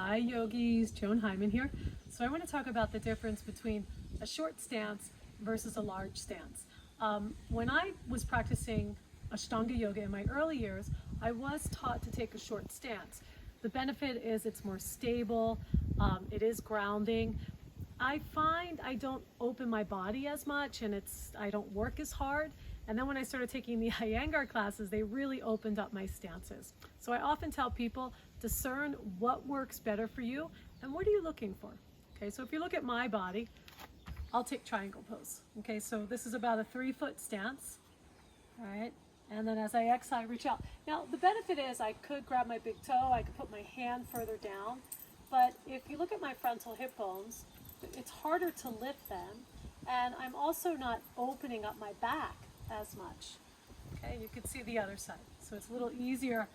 Hi yogis, Joan Hyman here. So I want to talk about the difference between a short stance versus a large stance. When I was practicing Ashtanga yoga in my early years, I was taught to take a short stance. The benefit is it's more stable, it is grounding. I find I don't open my body as much and I don't work as hard. And then when I started taking the Iyengar classes, they really opened up my stances. So I often tell people, discern what works better for you and what are you looking for. Okay, so if you look at my body, I'll take triangle pose. Okay, so this is about a 3-foot stance. All right, and then as I exhale, I reach out. Now the benefit is I could grab my big toe, I could put my hand further down, but if you look at my frontal hip bones, it's harder to lift them, and I'm also not opening up my back as much. Okay, you can see the other side, so it's a little easier.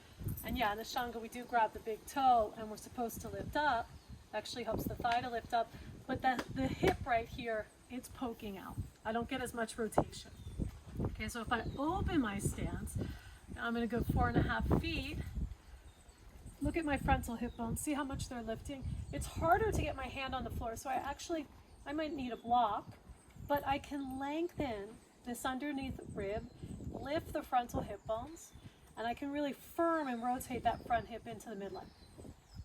And yeah, in Ashtanga we do grab the big toe and we're supposed to lift up. Actually helps the thigh to lift up, but the hip right here, it's poking out. I don't get as much rotation. Okay, so if I open my stance, I'm going to go 4.5 feet. Look at my frontal hip bones, see how much they're lifting. It's harder to get my hand on the floor, so I might need a block, but I can lengthen this underneath rib, lift the frontal hip bones, and I can really firm and rotate that front hip into the midline.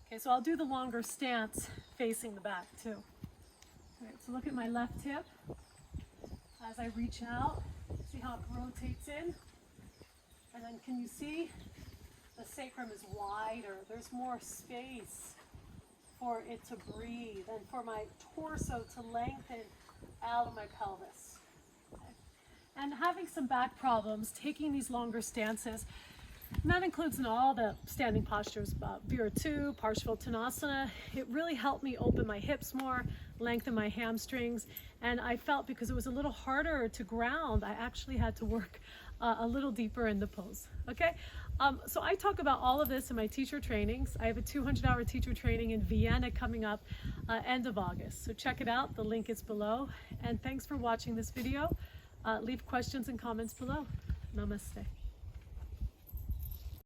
Okay, so I'll do the longer stance facing the back too. All right, so look at my left hip. As I reach out, see how it rotates in? And then can you see the sacrum is wider? There's more space for it to breathe and for my torso to lengthen out of my pelvis. And having some back problems, taking these longer stances, and that includes in all the standing postures, Viratu, Parshvottanasana. It really helped me open my hips more, lengthen my hamstrings, and I felt because it was a little harder to ground, I actually had to work a little deeper in the pose. Okay, so I talk about all of this in my teacher trainings. I have a 200-hour teacher training in Vienna coming up end of August. So check it out, the link is below. And thanks for watching this video. Leave questions and comments below. Namaste.